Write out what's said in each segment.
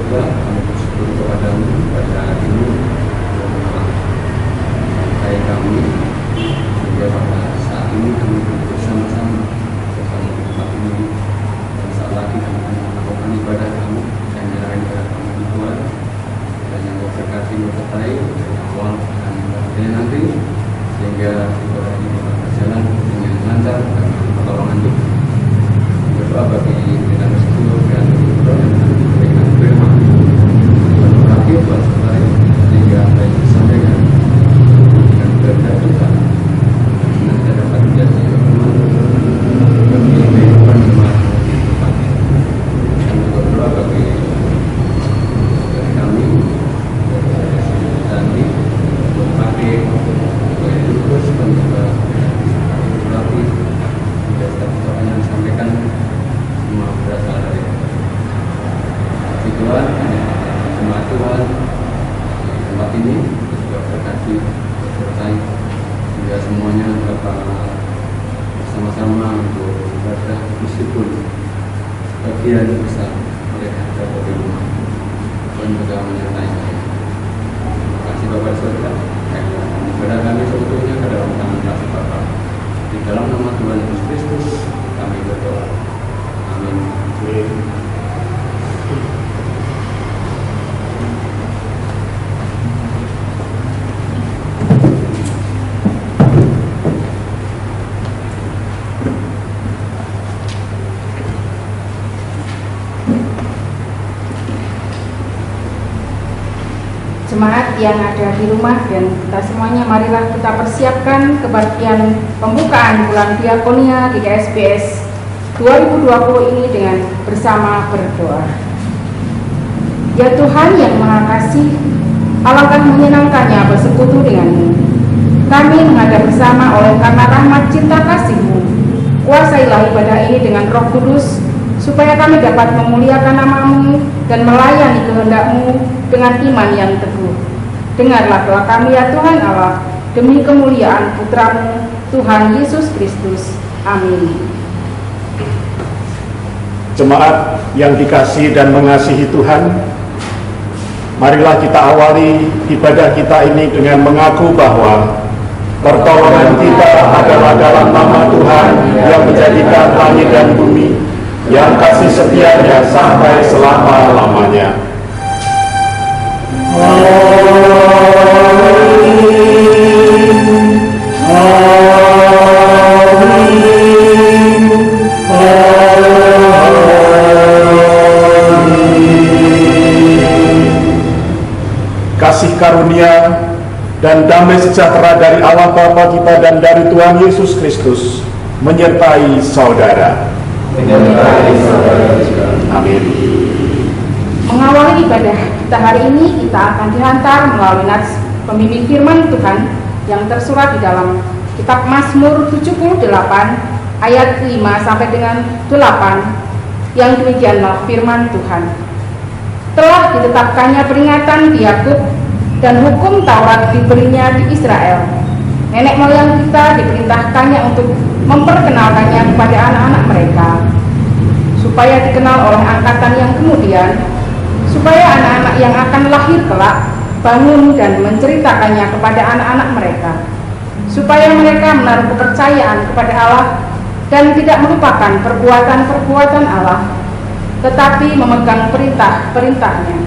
surga, kami bersyukur kepadamu pada hari ini menghargai kami sehingga pada saat ini kami bersama-sama bersama tempat ini, dan saat lagi kami akan melakukan ibadah kami dan menyerahkan ibadah kami di Tuhan, dan yang kau berkati menyertai dari awal dan akhirnya nanti, sehingga ibadah ini dapat berjalan dengan lancar dan pertolongan Tuhan. Berdoa bagi kita bersyukur dan berdoa yang nanti memberikan firman dan berakhir buat selesai, sehingga apa yang disampaikan dengan kehendak Tuhan nanti dapat menjadi firman bagi kehidupan umat Tuhan. Dan juga berdoa bagi kami nanti untuk pakai terus dan juga berarti tidak setiap doa yang disampaikan semua berasal dari Tuhan, jemaat Tuhan di tempat ini juga berkati selesai sehingga semuanya dapat bersama-sama untuk ibadah meskipun bagian besar mereka berada di rumah. Tuhan juga menyertai. Terima kasih Bapak Surga. Ibadah kami seutuhnya ke dalam tangan kasih Bapa. Di dalam nama Tuhan Yesus Kristus kami berdoa. Amin. Jemaat yang ada di rumah dan kita semuanya, marilah kita persiapkan kebaktian pembukaan bulan Diakonia GKSBS 2020 ini dengan bersama berdoa. Ya Tuhan yang Maha Kasih, alangkah menyenangkannya bersekutu denganmu. Kami menghadap bersama oleh karena rahmat cinta kasih-Mu. Kuasailah ibadah ini dengan Roh Kudus, supaya kami dapat memuliakan nama-Mu dan melayani kehendak-Mu dengan iman yang teguh. Dengarlah doa kami ya Tuhan Allah, demi kemuliaan Putra-Mu, Tuhan Yesus Kristus. Amin. Jemaat yang dikasihi dan mengasihi Tuhan, marilah kita awali ibadah kita ini dengan mengaku bahwa pertolongan kita adalah dalam nama Tuhan yang menjadikan langit dan bumi, yang kasih setianya sampai selama-lamanya. Kasih karunia dan damai sejahtera dari Allah Bapa kita dan dari Tuhan Yesus Kristus menyertai saudara. Amin. Mengawali ibadah kita hari ini, kita akan dihantar melalui nats pembimbing firman Tuhan yang tersurat di dalam kitab Mazmur 78 ayat 5 sampai dengan 8, yang demikianlah firman Tuhan. Telah ditetapkannya peringatan di Yakub dan hukum Taurat diberinya di Israel. Nenek moyang kita diperintahkannya untuk memperkenalkannya kepada anak-anak mereka, supaya dikenal oleh angkatan yang kemudian, supaya anak-anak yang akan lahir kelak bangun dan menceritakannya kepada anak-anak mereka, supaya mereka menaruh kepercayaan kepada Allah dan tidak melupakan perbuatan-perbuatan Allah, tetapi memegang perintah-perintahnya.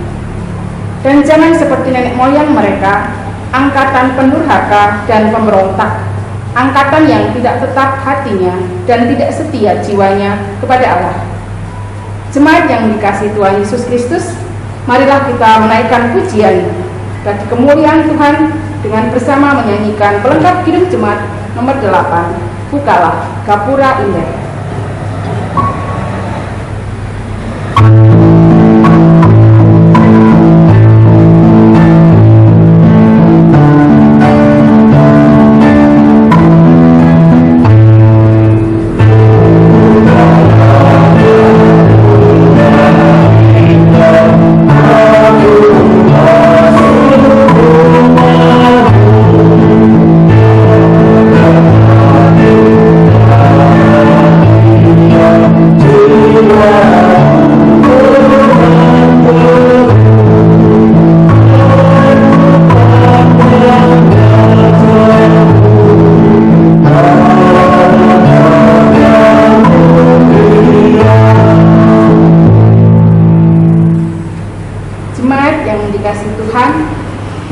Dan jangan seperti nenek moyang mereka, angkatan pendurhaka dan pemberontak, angkatan yang tidak tetap hatinya dan tidak setia jiwanya kepada Allah. Jemaat yang dikasihi Tuhan Yesus Kristus, marilah kita menaikkan pujian bagi kemuliaan Tuhan dengan bersama menyanyikan pelengkap kidung jemaat nomor 8, Bukalah Gapura Indah. dikasihi Tuhan,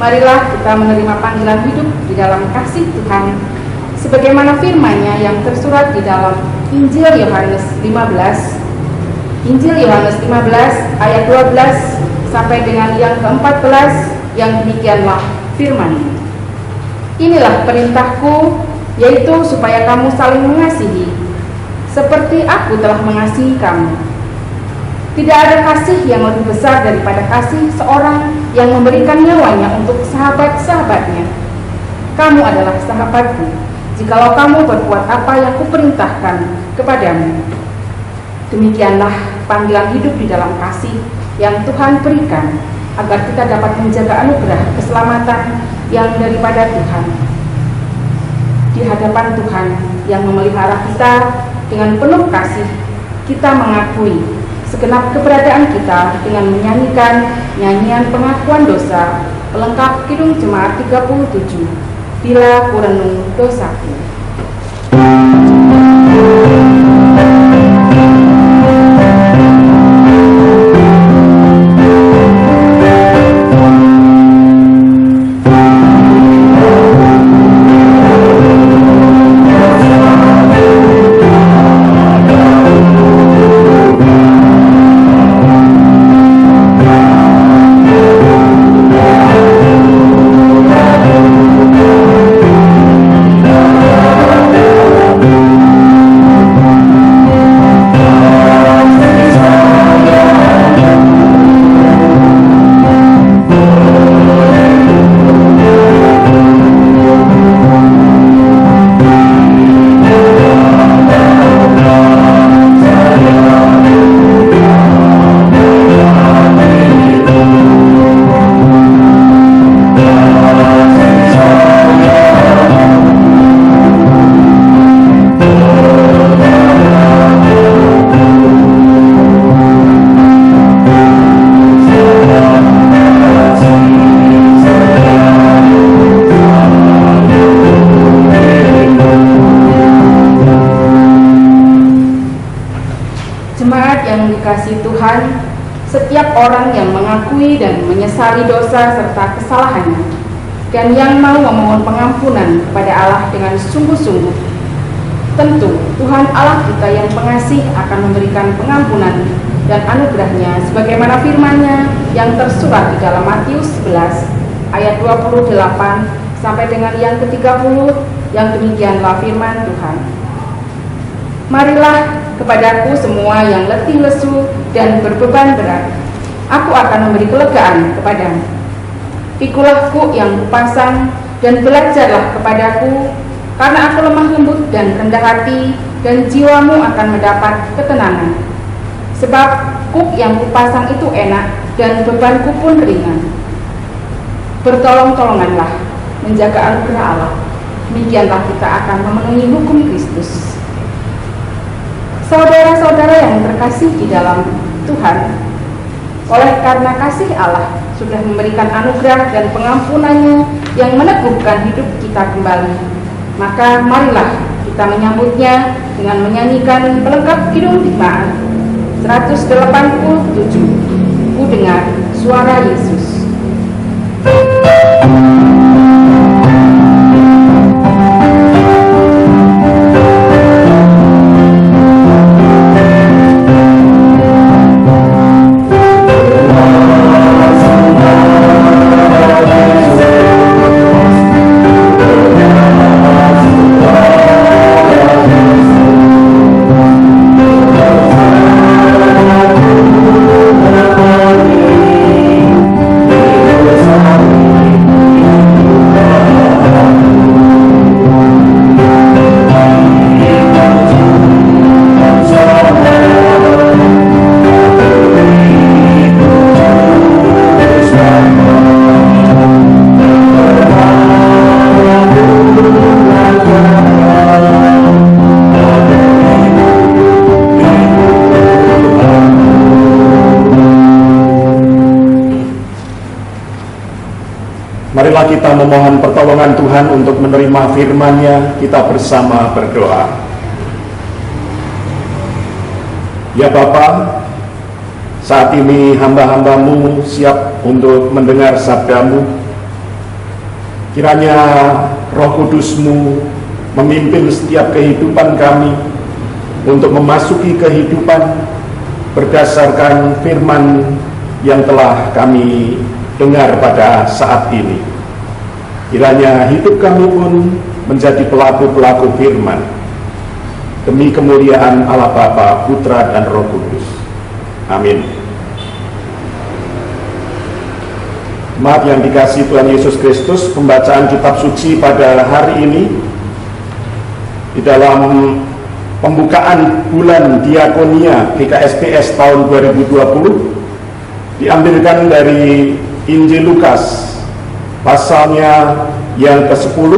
marilah kita menerima panggilan hidup di dalam kasih Tuhan sebagaimana firman-Nya yang tersurat di dalam Injil Yohanes 15. Injil Yohanes 15 ayat 12 sampai dengan yang ke-14, yang demikianlah firman-Nya. Inilah perintahku, yaitu supaya kamu saling mengasihi, seperti aku telah mengasihi kamu. Tidak ada kasih yang lebih besar daripada kasih seorang yang memberikan nyawanya untuk sahabat-sahabatnya. Kamu adalah sahabatku, jikalau kamu berbuat apa yang kuperintahkan kepadamu. Demikianlah panggilan hidup di dalam kasih yang Tuhan berikan, agar kita dapat menjaga anugerah keselamatan yang daripada Tuhan. Di hadapan Tuhan yang memelihara kita dengan penuh kasih, kita mengakui segenap keberadaan kita dengan menyanyikan nyanyian pengakuan dosa, pelengkap Kidung Jemaat 37, Bila Kurenung Dosaku. Kasih Tuhan, setiap orang yang mengakui dan menyesali dosa serta kesalahannya, dan yang mau memohon pengampunan kepada Allah dengan sungguh-sungguh, tentu Tuhan Allah kita yang pengasih akan memberikan pengampunan dan anugerahnya sebagaimana firman-Nya yang tersurat di dalam Matius 11 ayat 28 sampai dengan yang ke-30, yang demikianlah firman Tuhan. Marilah kepadaku semua yang letih lesu dan berbeban berat, aku akan memberi kelegaan kepadamu. Pikulah kuk yang kupasang dan belajarlah kepadaku, karena aku lemah lembut dan rendah hati, dan jiwamu akan mendapat ketenangan. Sebab kuk yang kupasang itu enak dan bebanku pun ringan. Bertolong-tolonganlah menjaga anugerah Allah, demikianlah kita akan memenuhi hukum Kristus. Saudara-saudara yang terkasih di dalam Tuhan, oleh karena kasih Allah sudah memberikan anugerah dan pengampunannya yang meneguhkan hidup kita kembali, maka marilah kita menyambutnya dengan menyanyikan pelengkap Kidung Jemaat 187, Ku Dengar Suara Yesus. Marilah kita memohon pertolongan Tuhan untuk menerima firman-Nya. Kita bersama berdoa. Ya Bapa, Saat ini hamba-hambamu siap untuk mendengar sabdamu. Kiranya Roh Kudus-Mu memimpin setiap kehidupan kami untuk memasuki kehidupan berdasarkan firman yang telah kami dengar pada saat ini. Kiranya hidup kami pun menjadi pelaku-pelaku firman, demi kemuliaan Allah Bapa, Putra, dan Roh Kudus. Amin. Jemaat yang dikasihi Tuhan Yesus Kristus, pembacaan kitab suci pada hari ini di dalam pembukaan bulan Diakonia GKSPS tahun 2020 diambilkan dari Injil Lukas pasalnya yang ke-10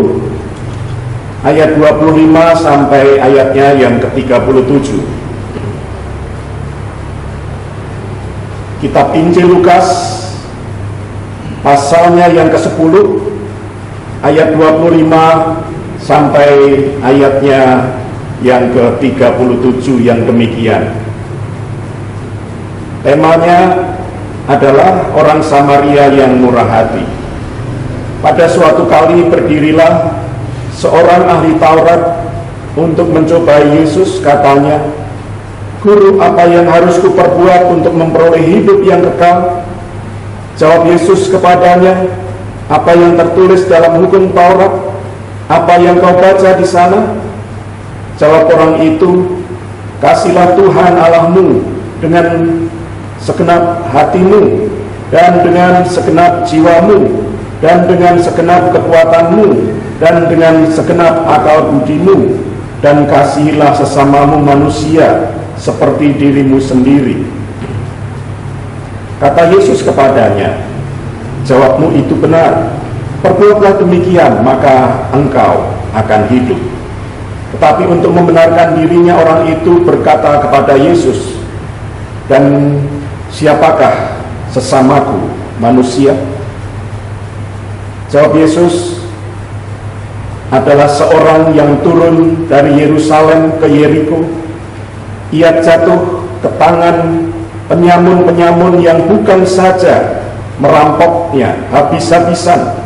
ayat 25 sampai ayatnya yang ke-37. Kitab Injil Lukas pasalnya yang ke-10 ayat 25 sampai ayatnya yang ke-37 yang demikian. Temanya adalah orang Samaria yang murah hati. Pada suatu kali berdirilah seorang ahli Taurat untuk mencobai Yesus. Katanya, "Guru, apa yang harus kuperbuat untuk memperoleh hidup yang kekal?" Jawab Yesus kepadanya, "Apa yang tertulis dalam hukum Taurat? Apa yang kau baca di sana?" Jawab orang itu, "Kasihlah Tuhan Allahmu dengan segenap hatimu, dan dengan segenap jiwamu, dan dengan segenap kekuatanmu, dan dengan segenap akal budimu, dan kasihilah sesamamu manusia seperti dirimu sendiri." Kata Yesus kepadanya, "Jawabmu itu benar. Perbuatlah demikian, maka engkau akan hidup." Tetapi untuk membenarkan dirinya, orang itu berkata kepada Yesus, "Dan siapakah sesamaku manusia?" Jawab Yesus, "Adalah seorang yang turun dari Yerusalem ke Yeriko. Ia jatuh ke tangan penyamun-penyamun yang bukan saja merampoknya habis-habisan,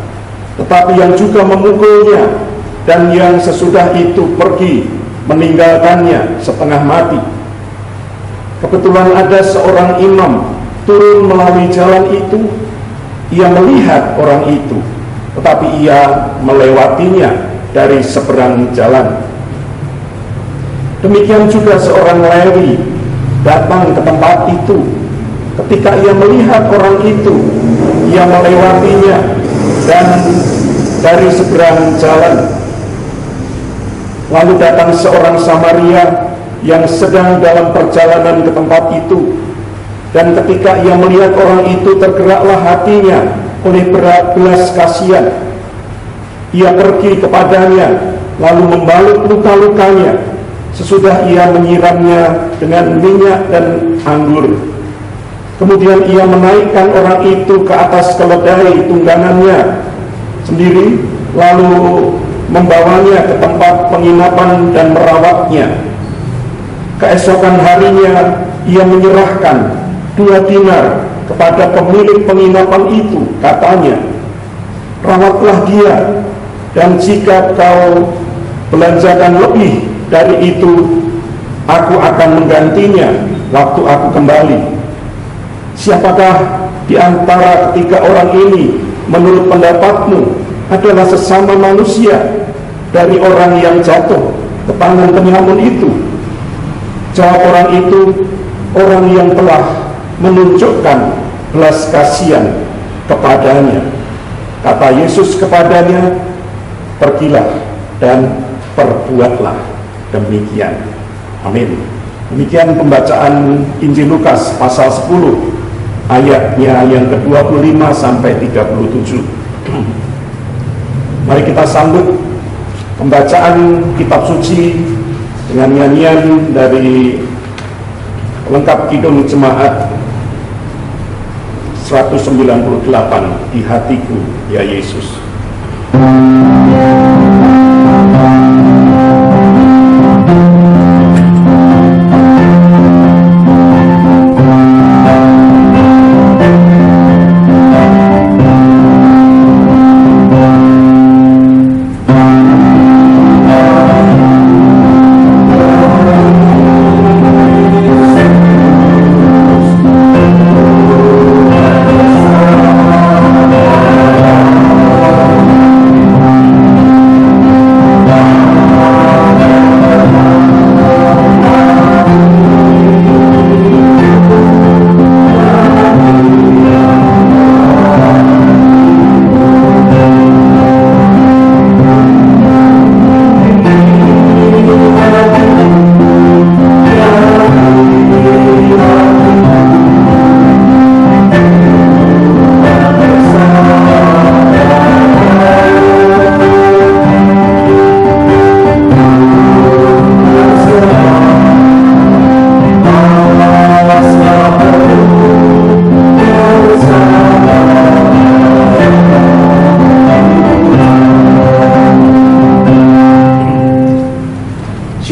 tetapi yang juga memukulnya, dan yang sesudah itu pergi meninggalkannya setengah mati. Kebetulan ada seorang imam turun melalui jalan itu. Ia melihat orang itu, tetapi ia melewatinya dari seberang jalan. Demikian juga seorang Lewi datang ke tempat itu. Ketika ia melihat orang itu, ia melewatinya dan dari seberang jalan. Lalu datang seorang Samaria yang sedang dalam perjalanan ke tempat itu, dan ketika ia melihat orang itu, tergeraklah hatinya oleh belas kasihan. Ia pergi kepadanya, lalu membalut luka-lukanya. Sesudah ia menyiramnya dengan minyak dan anggur. Kemudian ia menaikkan orang itu ke atas keledai tunggangannya sendiri, lalu membawanya ke tempat penginapan dan merawatnya. Keesokan harinya ia menyerahkan 2 dinar kepada pemilik penginapan itu. Katanya, "Rawatlah dia, dan jika kau belanjakan lebih dari itu, aku akan menggantinya waktu aku kembali." Siapakah di antara ketiga orang ini menurut pendapatmu adalah sesama manusia dari orang yang jatuh ke tangan penyamun itu? Jawab orang itu, "Orang yang telah menunjukkan belas kasihan kepadanya." Kata Yesus kepadanya, "Pergilah dan perbuatlah demikian." Amin. Demikian pembacaan Injil Lukas pasal 10 ayatnya yang ke-25 sampai 37. Mari kita sambut pembacaan kitab suci dengan nyanyian dari Lengkap Kidung Jemaat 198, "Di Hatiku Ya Yesus."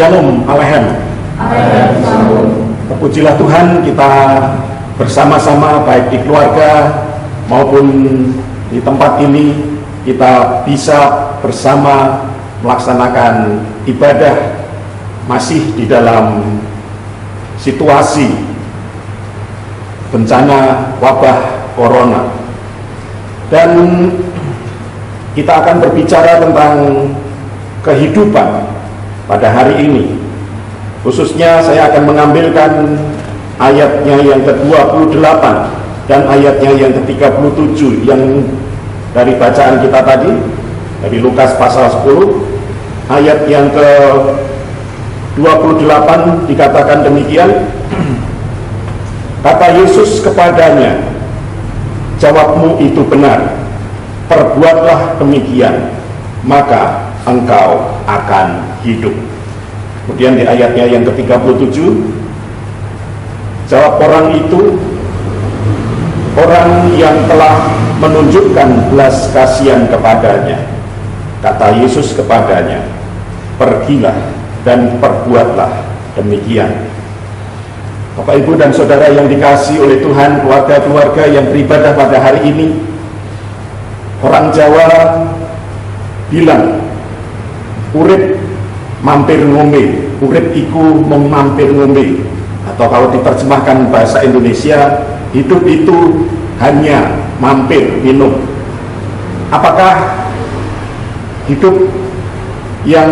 Shalom Alehem. Terpujilah Tuhan, kita bersama-sama baik di keluarga maupun di tempat ini kita bisa bersama melaksanakan ibadah masih di dalam situasi bencana wabah corona. Dan kita akan berbicara tentang kehidupan pada hari ini. Khususnya saya akan mengambilkan ayatnya yang ke-28 dan ayatnya yang ke-37 yang dari bacaan kita tadi, dari Lukas pasal 10, ayat yang ke-28 dikatakan demikian. Kata Yesus kepadanya, "Jawabmu itu benar, perbuatlah demikian, maka engkau akan hidup." Kemudian di ayatnya yang ke-37, jawab orang itu, orang yang telah menunjukkan belas kasihan kepadanya. Kata Yesus kepadanya, "Pergilah dan perbuatlah demikian." Bapak, Ibu, dan Saudara yang dikasihi oleh Tuhan, keluarga-keluarga yang beribadah pada hari ini, orang Jawa bilang, urip mampir ngombe, urip iku mung mampir ngombe. Atau kalau diterjemahkan bahasa Indonesia, hidup itu hanya mampir minum. Apakah hidup yang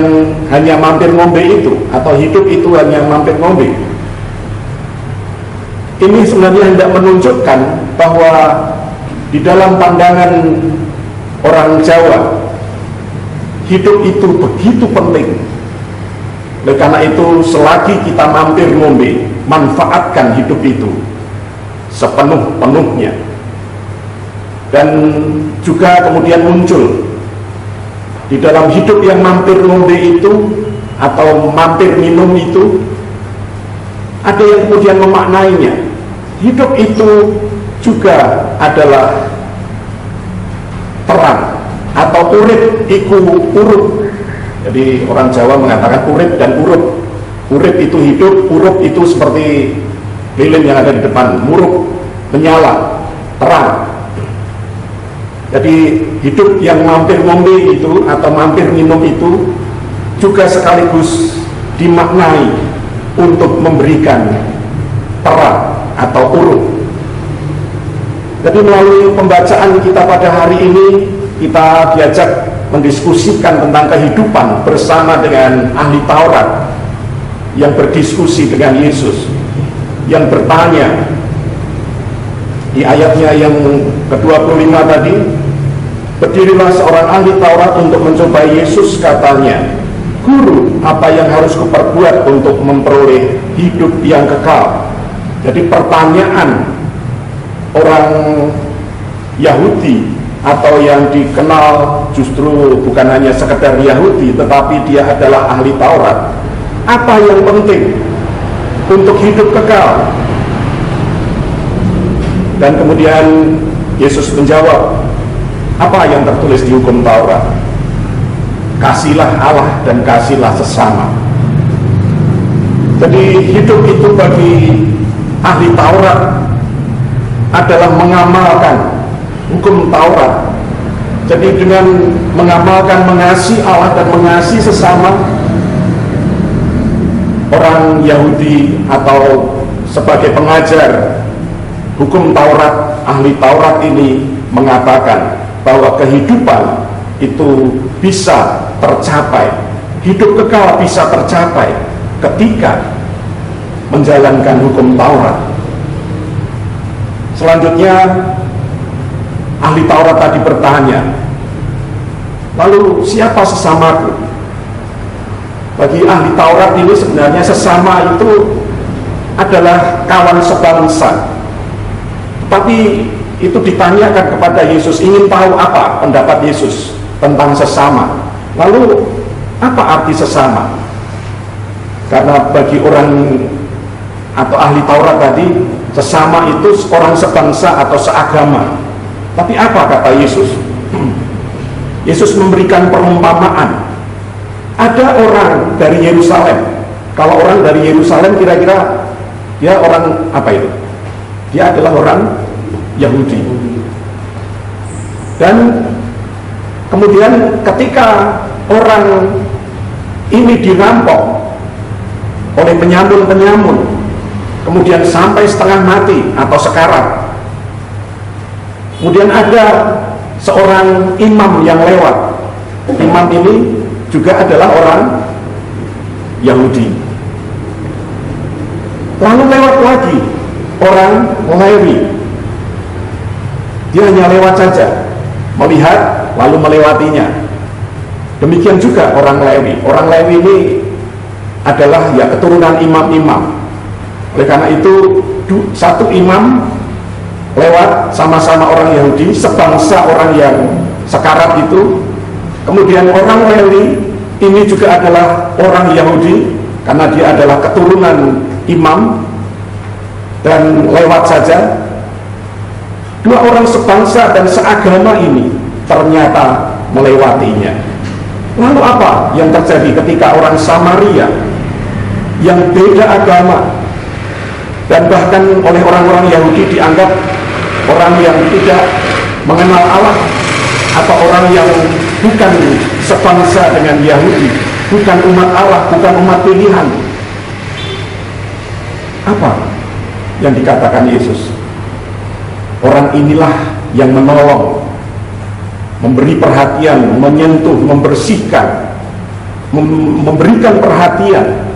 hanya mampir ngombe itu, atau hidup itu hanya mampir ngombe? Ini sebenarnya hendak menunjukkan bahwa di dalam pandangan orang Jawa, hidup itu begitu penting. Oleh karena itu, selagi kita mampir ngombe, manfaatkan hidup itu sepenuh-penuhnya. Dan juga kemudian muncul di dalam hidup yang mampir ngombe itu atau mampir minum itu, ada yang kemudian memaknainya. Hidup itu juga adalah terang atau urip iku urup. Jadi orang Jawa mengatakan urip dan urup. Urip itu hidup, urup itu seperti lilin yang ada di depan, murup, menyala, terang. Jadi hidup yang mampir ngombe itu atau mampir minum itu juga sekaligus dimaknai untuk memberikan terang atau urup. Jadi melalui pembacaan kita pada hari ini, kita diajak mendiskusikan tentang kehidupan bersama dengan ahli Taurat yang berdiskusi dengan Yesus, yang bertanya di ayatnya yang ke-25 tadi, berdirilah seorang ahli Taurat untuk mencobai Yesus, katanya, "Guru, apa yang harus kuperbuat untuk memperoleh hidup yang kekal?" Jadi pertanyaan orang Yahudi atau yang dikenal justru bukan hanya sekedar Yahudi, tetapi dia adalah ahli Taurat. Apa yang penting untuk hidup kekal? Dan kemudian Yesus menjawab, apa yang tertulis di hukum Taurat? Kasihlah Allah dan kasihlah sesama. Jadi hidup itu bagi ahli Taurat adalah mengamalkan hukum Taurat. Jadi dengan mengamalkan mengasihi Allah dan mengasihi sesama, orang Yahudi atau sebagai pengajar hukum Taurat, ahli Taurat ini mengatakan bahwa kehidupan itu bisa tercapai, hidup kekal bisa tercapai ketika menjalankan hukum Taurat. Selanjutnya ahli Taurat tadi bertanya, lalu siapa sesamaku? Bagi ahli Taurat ini sebenarnya sesama itu adalah kawan sebangsa. Tapi itu ditanyakan kepada Yesus, ingin tahu apa pendapat Yesus tentang sesama. Lalu apa arti sesama? Karena bagi orang atau ahli Taurat tadi, sesama itu orang sebangsa atau seagama. Tapi apa kata Yesus? Yesus memberikan perumpamaan. Ada orang dari Yerusalem Kalau orang dari Yerusalem kira-kira dia orang apa itu? Dia adalah orang Yahudi. Dan kemudian ketika orang ini dirampok oleh penyamun-penyamun, kemudian sampai setengah mati atau sekarat, kemudian ada seorang imam yang lewat. Imam ini juga adalah orang Yahudi. Lalu lewat lagi orang Lewi. Dia hanya lewat saja, melihat lalu melewatinya. Demikian juga orang Lewi. Orang Lewi ini adalah ya keturunan imam-imam. Oleh karena itu satu imam lewat sama-sama orang Yahudi, sebangsa orang yang sekarat itu. Kemudian orang Lewi ini juga adalah orang Yahudi karena dia adalah keturunan imam, dan lewat saja. Dua orang sebangsa dan seagama ini ternyata melewatinya. Lalu apa yang terjadi ketika orang Samaria yang beda agama dan bahkan oleh orang-orang Yahudi dianggap orang yang tidak mengenal Allah, atau orang yang bukan sebangsa dengan Yahudi, bukan umat Allah, bukan umat pilihan? Apa yang dikatakan Yesus? Orang inilah yang menolong, memberi perhatian, menyentuh, membersihkan, memberikan perhatian,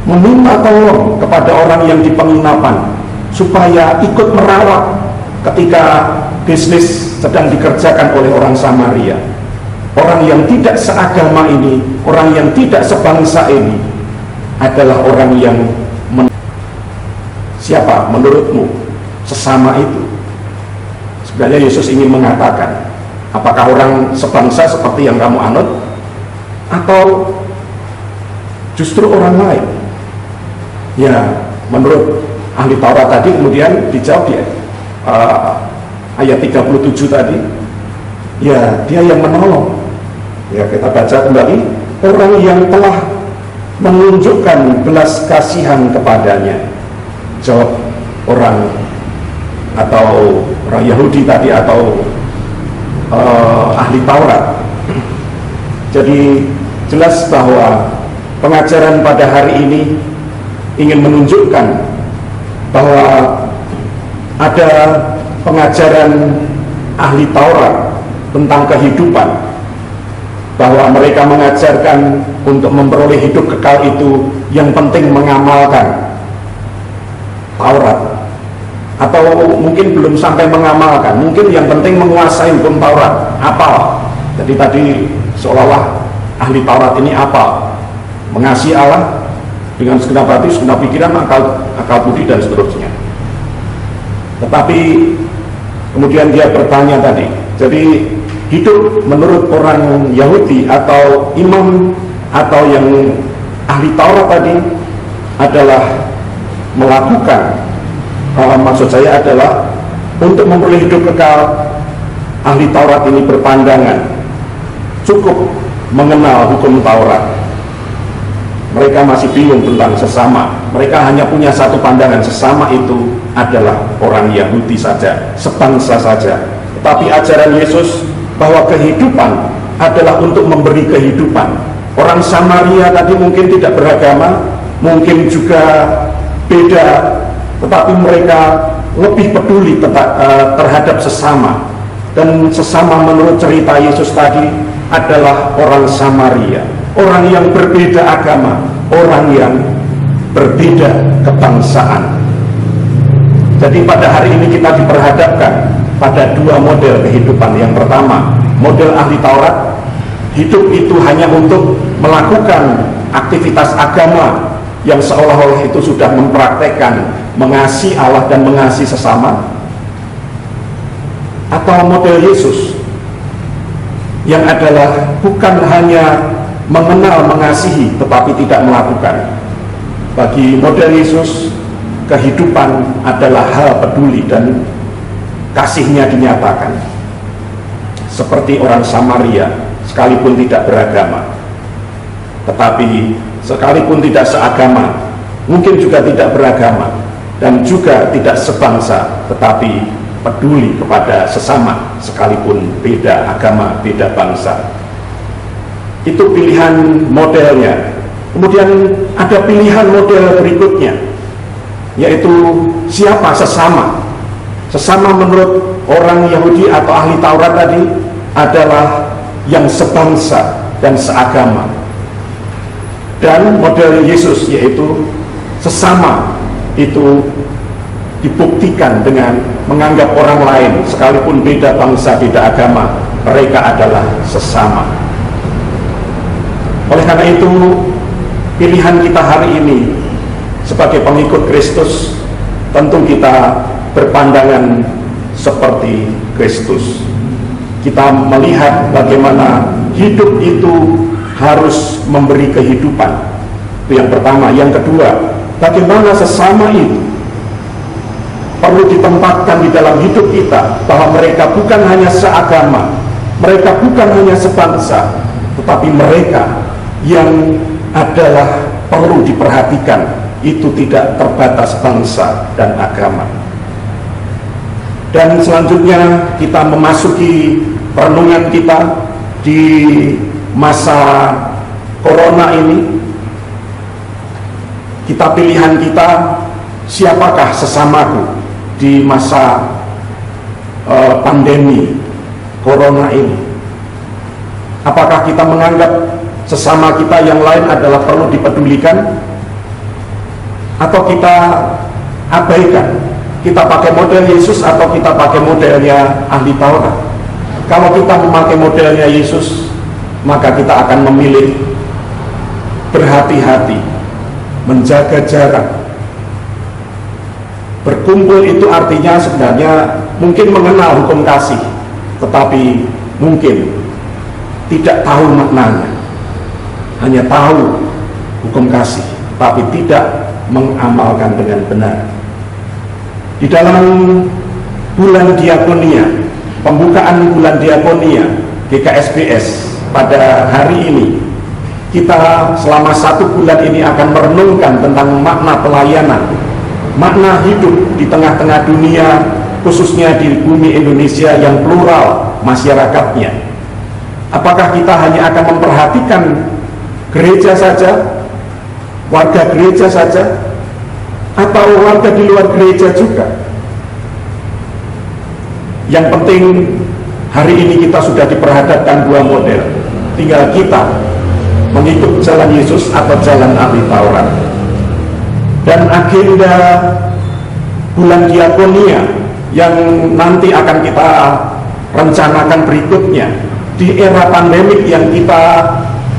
meminta tolong kepada orang yang di penginapan supaya ikut merawat ketika bisnis sedang dikerjakan oleh orang Samaria. Orang yang tidak seagama ini, orang yang tidak sebangsa ini adalah orang yang siapa menurutmu sesama itu? Sebenarnya Yesus ingin mengatakan, apakah orang sebangsa seperti yang kamu anut, atau justru orang lain? Ya, menurut ahli Taurat tadi kemudian dijawab di ayat 37 tadi, ya dia yang menolong. Ya, kita baca kembali, orang yang telah menunjukkan belas kasihan kepadanya. Jawab orang atau orang Yahudi tadi, atau ahli Taurat. Jadi jelas bahwa pengajaran pada hari ini ingin menunjukkan bahwa ada pengajaran ahli Taurat tentang kehidupan, bahwa mereka mengajarkan untuk memperoleh hidup kekal itu yang penting mengamalkan Taurat, atau mungkin belum sampai mengamalkan, mungkin yang penting menguasai hukum Taurat, hafal. Jadi tadi seolah-olah ahli Taurat ini hafal, mengasihi Allah dengan segenap hati, segenap pikiran, akal budi dan seterusnya. Tetapi kemudian dia bertanya tadi, jadi hidup menurut orang Yahudi atau imam atau yang ahli Taurat tadi adalah melakukan, maksud saya adalah untuk memperoleh hidup kekal. Ahli Taurat ini berpandangan cukup mengenal hukum Taurat. Mereka masih bingung tentang sesama. Mereka hanya punya satu pandangan, sesama itu adalah orang Yahudi saja, sebangsa saja. Tetapi ajaran Yesus bahwa kehidupan adalah untuk memberi kehidupan. Orang Samaria tadi mungkin tidak beragama, mungkin juga beda, tetapi mereka lebih peduli terhadap sesama. Dan sesama menurut cerita Yesus tadi adalah orang Samaria, orang yang berbeda agama, orang yang berbeda kebangsaan. Jadi pada hari ini kita diperhadapkan pada dua model kehidupan. Yang pertama, model ahli Taurat, hidup itu hanya untuk melakukan aktivitas agama yang seolah-olah itu sudah mempraktekkan mengasihi Allah dan mengasihi sesama. Atau model Yesus yang adalah bukan hanya mengenal mengasihi tetapi tidak melakukan. Bagi model Yesus, kehidupan adalah hal peduli dan kasihnya dinyatakan. Seperti orang Samaria, sekalipun tidak beragama, tetapi sekalipun tidak seagama, mungkin juga tidak beragama, dan juga tidak sebangsa, tetapi peduli kepada sesama sekalipun beda agama, beda bangsa. Itu pilihan modelnya. Kemudian ada pilihan model berikutnya, yaitu siapa sesama. Sesama menurut orang Yahudi atau ahli Taurat tadi adalah yang sebangsa dan seagama. Dan model Yesus yaitu sesama itu dibuktikan dengan menganggap orang lain sekalipun beda bangsa, beda agama, mereka adalah sesama. Oleh karena itu, pilihan kita hari ini sebagai pengikut Kristus, tentu kita berpandangan seperti Kristus. Kita melihat bagaimana hidup itu harus memberi kehidupan. Itu yang pertama. Yang kedua, bagaimana sesama itu perlu ditempatkan di dalam hidup kita, bahwa mereka bukan hanya seagama, mereka bukan hanya sebangsa, tetapi mereka yang adalah perlu diperhatikan, itu tidak terbatas bangsa dan agama. Dan selanjutnya kita memasuki renungan kita di masa corona ini. Kita pilihan kita, siapakah sesamaku di masa pandemi corona ini? Apakah kita menganggap sesama kita yang lain adalah perlu dipedulikan, atau kita abaikan? Kita pakai model Yesus atau kita pakai modelnya ahli Taurat? Kalau kita memakai modelnya Yesus, maka kita akan memilih berhati-hati, menjaga jarak. Berkumpul itu artinya sebenarnya mungkin mengenal hukum kasih, tetapi mungkin tidak tahu maknanya. Hanya tahu hukum kasih, tapi tidak mengamalkan dengan benar. Di dalam bulan diakonia, pembukaan bulan diakonia GKSBS pada hari ini, kita selama 1 bulan ini akan merenungkan tentang makna pelayanan, makna hidup di tengah-tengah dunia, khususnya di bumi Indonesia yang plural masyarakatnya. Apakah kita hanya akan memperhatikan gereja saja, warga gereja saja, atau warga di luar gereja juga? Yang penting hari ini kita sudah diperhadapkan 2 model. Tinggal kita mengikut jalan Yesus atau jalan ahli Taurat. Dan agenda bulan diakonia yang nanti akan kita rencanakan berikutnya, di era pandemik yang kita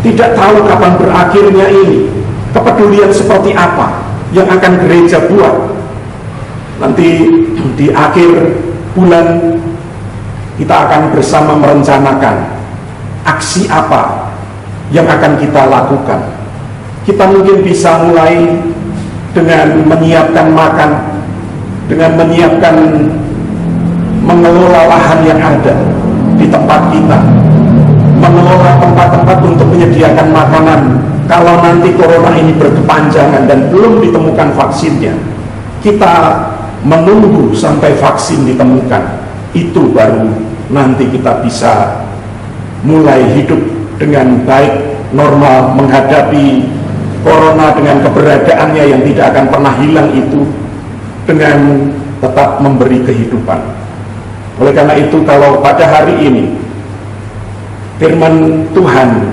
tidak tahu kapan berakhirnya ini, kepedulian seperti apa yang akan gereja buat. Nanti di akhir bulan kita akan bersama merencanakan aksi apa yang akan kita lakukan. Kita mungkin bisa mulai dengan menyiapkan makan, dengan menyiapkan mengelola lahan yang ada di tempat kita, mengelola tempat-tempat untuk menyediakan makanan. Kalau nanti corona ini berkepanjangan dan belum ditemukan vaksinnya, kita menunggu sampai vaksin ditemukan. Itu baru nanti kita bisa mulai hidup dengan baik, normal, menghadapi corona dengan keberadaannya yang tidak akan pernah hilang itu, dengan tetap memberi kehidupan. Oleh karena itu, kalau pada hari ini firman Tuhan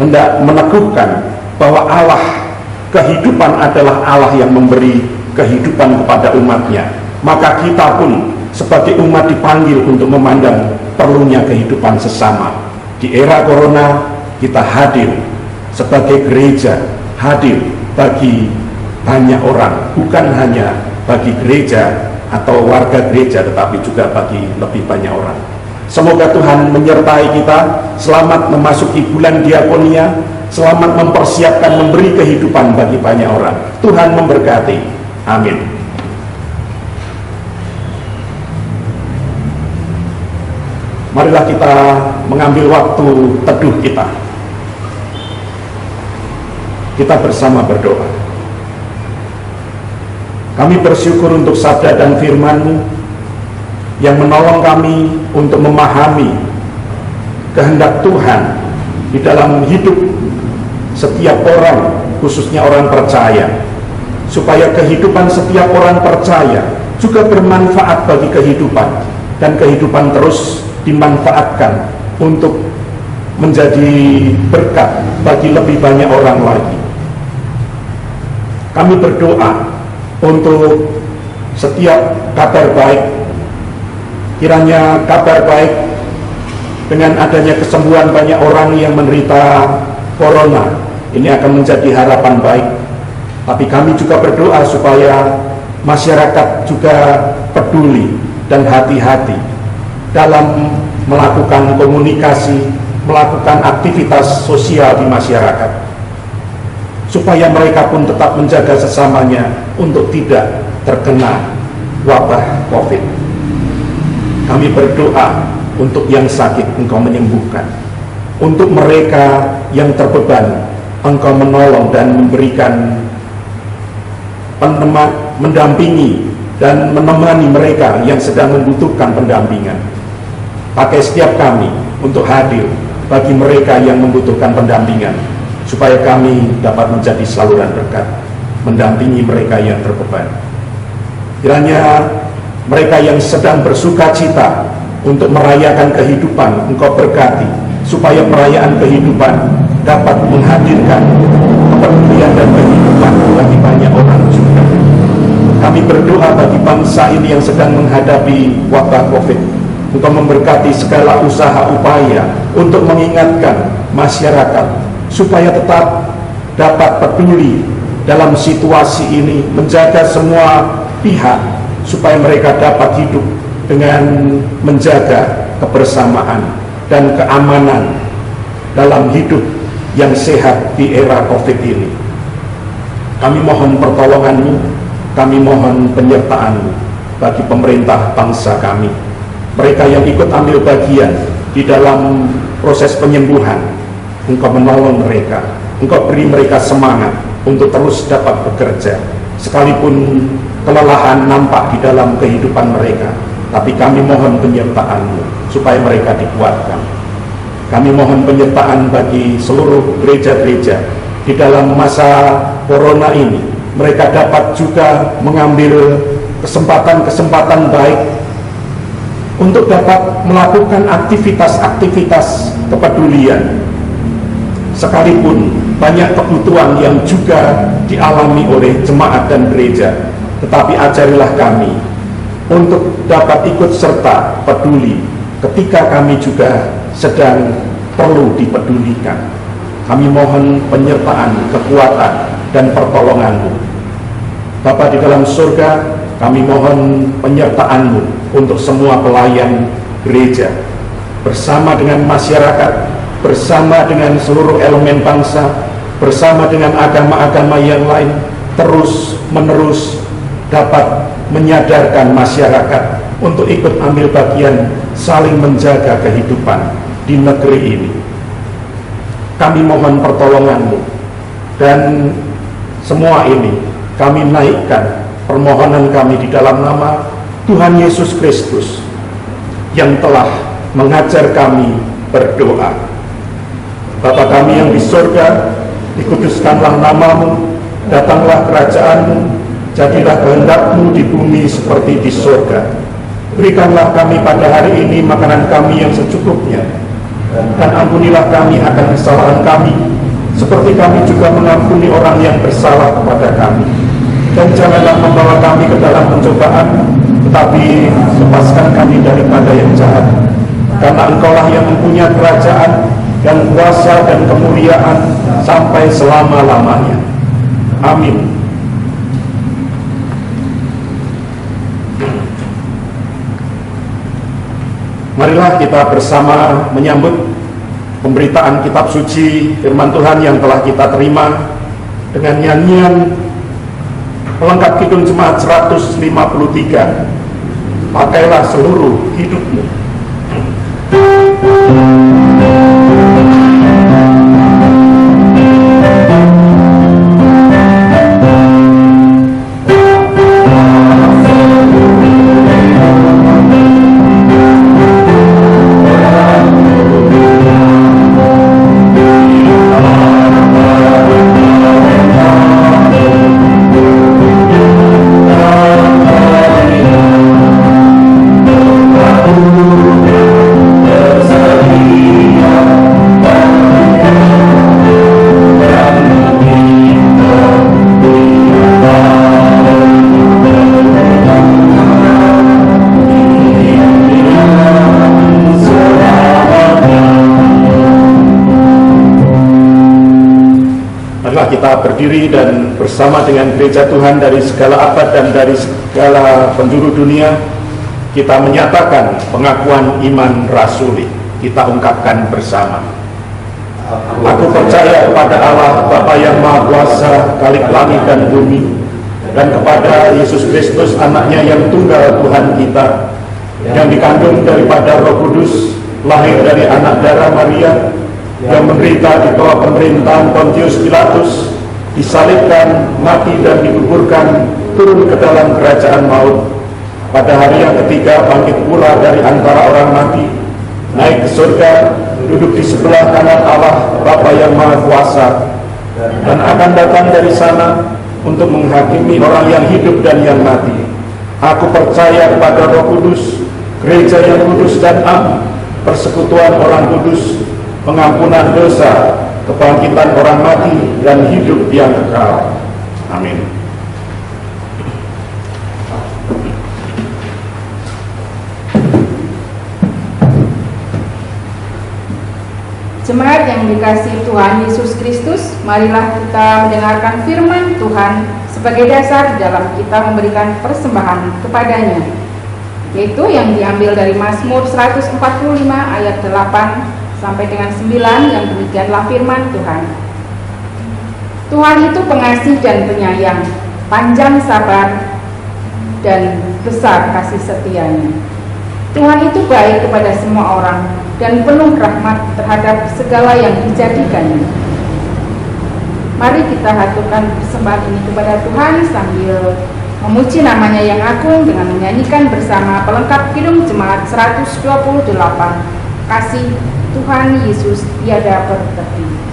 hendak meneguhkan bahwa Allah kehidupan adalah Allah yang memberi kehidupan kepada umatnya, maka kita pun sebagai umat dipanggil untuk memandang perlunya kehidupan sesama. Di era corona kita hadir sebagai gereja, hadir bagi banyak orang, bukan hanya bagi gereja atau warga gereja, tetapi juga bagi lebih banyak orang. Semoga Tuhan menyertai kita, selamat memasuki bulan diakonia, selamat mempersiapkan memberi kehidupan bagi banyak orang. Tuhan memberkati. Amin. Marilah kita mengambil waktu teduh kita. Kita bersama berdoa. Kami bersyukur untuk sabda dan firman-Mu yang menolong kami untuk memahami kehendak Tuhan di dalam hidup setiap orang, khususnya orang percaya, supaya kehidupan setiap orang percaya juga bermanfaat bagi kehidupan, dan kehidupan terus dimanfaatkan untuk menjadi berkat bagi lebih banyak orang lagi. Kami berdoa untuk setiap kabar baik, kiranya kabar baik dengan adanya kesembuhan banyak orang yang menderita corona ini akan menjadi harapan baik. Tapi kami juga berdoa supaya masyarakat juga peduli dan hati-hati dalam melakukan komunikasi, melakukan aktivitas sosial di masyarakat, supaya mereka pun tetap menjaga sesamanya untuk tidak terkena wabah COVID. Kami berdoa untuk yang sakit Engkau menyembuhkan, untuk mereka yang terbeban Engkau menolong dan memberikan mendampingi dan menemani mereka yang sedang membutuhkan pendampingan. Pakai setiap kami untuk hadir bagi mereka yang membutuhkan pendampingan, supaya kami dapat menjadi saluran berkat, mendampingi mereka yang terbeban. Kiranya mereka yang sedang bersuka cita untuk merayakan kehidupan Engkau berkati, supaya perayaan kehidupan dapat menghadirkan kepedulian dan kehidupan bagi banyak orang juga. Kami berdoa bagi bangsa ini yang sedang menghadapi wabah COVID. Engkau memberkati segala usaha upaya untuk mengingatkan masyarakat supaya tetap dapat peduli dalam situasi ini, menjaga semua pihak supaya mereka dapat hidup dengan menjaga kebersamaan dan keamanan dalam hidup yang sehat di era COVID ini. Kami mohon pertolongan-Mu, kami mohon penyertaan-Mu bagi pemerintah bangsa kami, mereka yang ikut ambil bagian di dalam proses penyembuhan. Engkau menolong mereka, Engkau beri mereka semangat untuk terus dapat bekerja, sekalipun kelelahan nampak di dalam kehidupan mereka. Tapi kami mohon penyertaan-Mu supaya mereka dikuatkan. Kami mohon penyertaan bagi seluruh gereja-gereja di dalam masa corona ini. Mereka dapat juga mengambil kesempatan-kesempatan baik untuk dapat melakukan aktivitas-aktivitas kepedulian, sekalipun banyak kebutuhan yang juga dialami oleh jemaat dan gereja. Tetapi ajarilah kami untuk dapat ikut serta peduli ketika kami juga sedang perlu dipedulikan. Kami mohon penyertaan, kekuatan, dan pertolongan-Mu. Bapa di dalam surga, kami mohon penyertaan-Mu untuk semua pelayan gereja, bersama dengan masyarakat, bersama dengan seluruh elemen bangsa, bersama dengan agama-agama yang lain, terus-menerus dapat menyadarkan masyarakat untuk ikut ambil bagian saling menjaga kehidupan di negeri ini. Kami mohon pertolongan-Mu, dan semua ini kami naikkan permohonan kami di dalam nama Tuhan Yesus Kristus yang telah mengajar kami berdoa. Bapa kami yang di surga, dikuduskanlah nama-Mu, datanglah kerajaan-Mu, jadilah kehendak-Mu di bumi seperti di surga. Berikanlah kami pada hari ini makanan kami yang secukupnya, dan ampunilah kami akan kesalahan kami, seperti kami juga mengampuni orang yang bersalah kepada kami. Dan janganlah membawa kami ke dalam pencobaan, tetapi lepaskan kami daripada yang jahat. Karena Engkaulah yang mempunyai kerajaan dan kuasa dan kemuliaan sampai selama-lamanya. Amin. Marilah kita bersama menyambut pemberitaan kitab suci firman Tuhan yang telah kita terima dengan nyanyian pelengkap Kidung Jemaat 153. Pakailah seluruh hidupmu. kita berdiri dan bersama dengan gereja Tuhan dari segala abad dan dari segala penjuru dunia, kita menyatakan pengakuan iman rasuli. Kita ungkapkan bersama. Aku percaya kepada Allah Bapa yang Maha Kuasa, Khalik langit dan bumi, dan kepada Yesus Kristus, anaknya yang tunggal Tuhan kita, yang dikandung daripada Roh Kudus, lahir dari anak darah Maria, yang menderita di bawah pemerintahan Pontius Pilatus, disalibkan, mati dan dikuburkan, turun ke dalam kerajaan maut. Pada hari yang ketiga bangkit pula dari antara orang mati, naik ke surga, duduk di sebelah kanan Allah Bapa yang Maha Kuasa, dan akan datang dari sana untuk menghakimi orang yang hidup dan yang mati. Aku percaya kepada Roh Kudus, gereja yang kudus dan am, persekutuan orang kudus, pengampunan dosa, kebangkitan orang mati, dan hidup yang kekal. Amin. Jemaat yang dikasihi Tuhan Yesus Kristus, marilah kita mendengarkan firman Tuhan sebagai dasar di dalam kita memberikan persembahan kepadanya, yaitu yang diambil dari Mazmur 145 ayat 8 sampai dengan 9, yang demikianlah firman Tuhan. Tuhan itu pengasih dan penyayang, panjang sabar dan besar kasih setianya. Tuhan itu baik kepada semua orang dan penuh rahmat terhadap segala yang dijadikannya. Mari kita haturkan persembahan ini kepada Tuhan sambil memuji namanya yang agung dengan menyanyikan bersama pelengkap Kidung Jemaat 128, Kasih Tuhan Yesus tiada bertepi.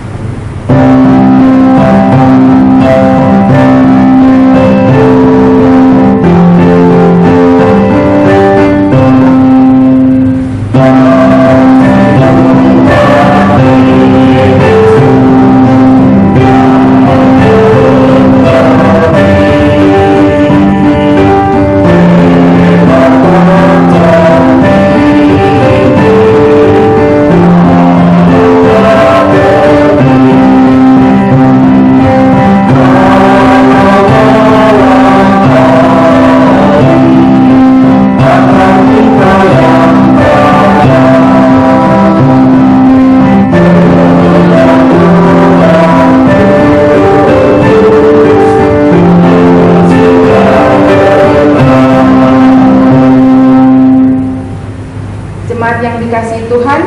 Dikasihi Tuhan,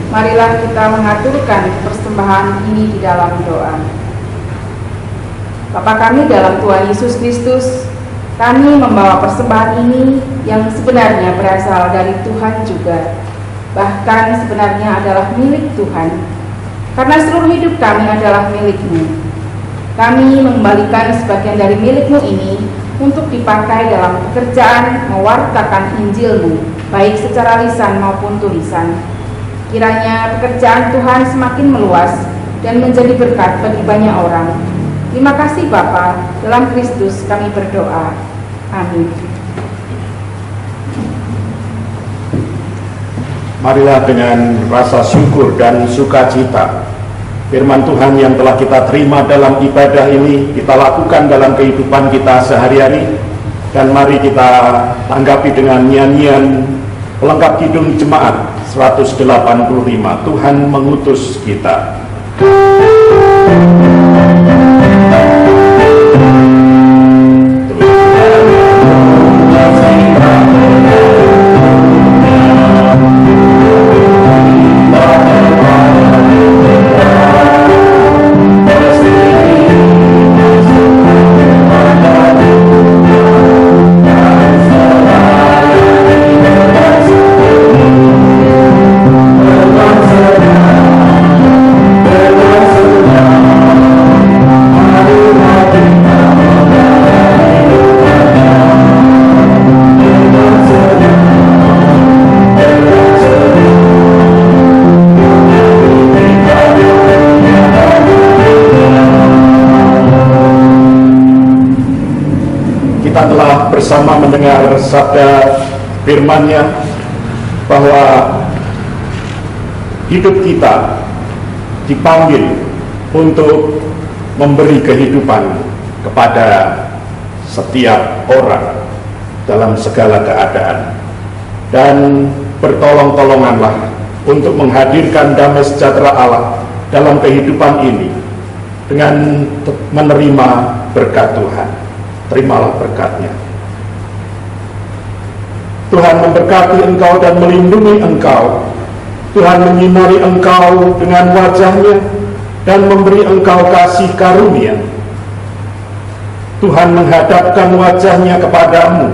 marilah kita mengaturkan persembahan ini di dalam doa. Bapa kami dalam Tuhan Yesus Kristus, kami membawa persembahan ini yang sebenarnya berasal dari Tuhan juga, bahkan sebenarnya adalah milik Tuhan, karena seluruh hidup kami adalah milik-Mu. Kami mengembalikan sebagian dari milik-Mu ini untuk dipakai dalam pekerjaan mewartakan Injil-Mu, baik secara lisan maupun tulisan. Kiranya pekerjaan Tuhan semakin meluas dan menjadi berkat bagi banyak orang. Terima kasih Bapa, dalam Kristus kami berdoa. Amin. Marilah dengan rasa syukur dan sukacita firman Tuhan yang telah kita terima dalam ibadah ini kita lakukan dalam kehidupan kita sehari-hari, dan mari kita tanggapi dengan nyanyian pelengkap Kidung Jemaat 185, Tuhan mengutus kita. Bersama mendengar sabda firman-Nya bahwa hidup kita dipanggil untuk memberi kehidupan kepada setiap orang dalam segala keadaan. Dan bertolong-tolonganlah untuk menghadirkan damai sejahtera Allah dalam kehidupan ini dengan menerima berkat Tuhan. Terimalah berkatnya. Tuhan memberkati engkau dan melindungi engkau. Tuhan menyinari engkau dengan wajah-Nya dan memberi engkau kasih karunia. Tuhan menghadapkan wajah-Nya kepadamu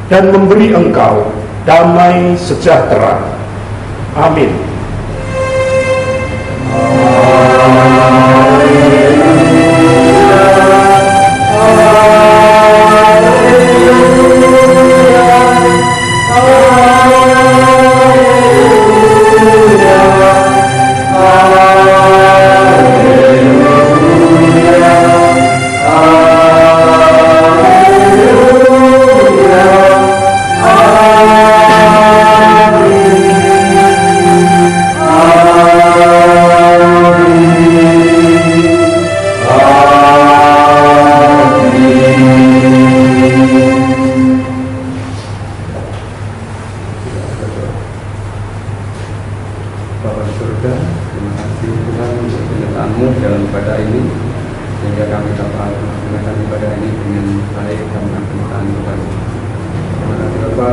dan memberi engkau damai sejahtera. Amin. Bapa di surga, terima kasih Tuhan untuk penyertaan-Mu dalam ibadah ini, sehingga kami dapat melaksanakan ibadah ini dengan baik dan dengan penyertaan Tuhan. Terima kasih Bapa,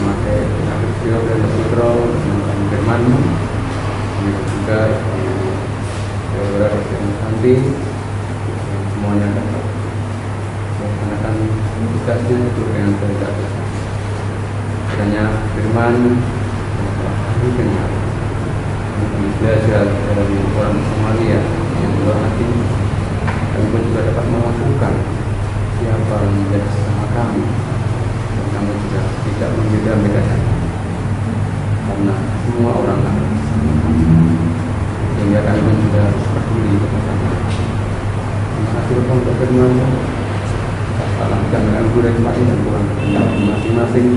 memakai Agustio dan Putro dengan firman-Mu, dan juga saudara Dosen Santi, yang semuanya dapat melaksanakan tugasnya itu dengan baik. Kiranya firman kami dengar belajar dari orang Somalia yang luar hati, kami pun juga dapat melakukan siapa yang menjadi sesama kami, dan kami juga tidak membeda-bedakan karena semua orang ada sehingga kami pun juga peduli kepada mereka. Terima kasih Bapak untuk firman-Mu. Salam dan anugerah dan Tuhan masing-masing.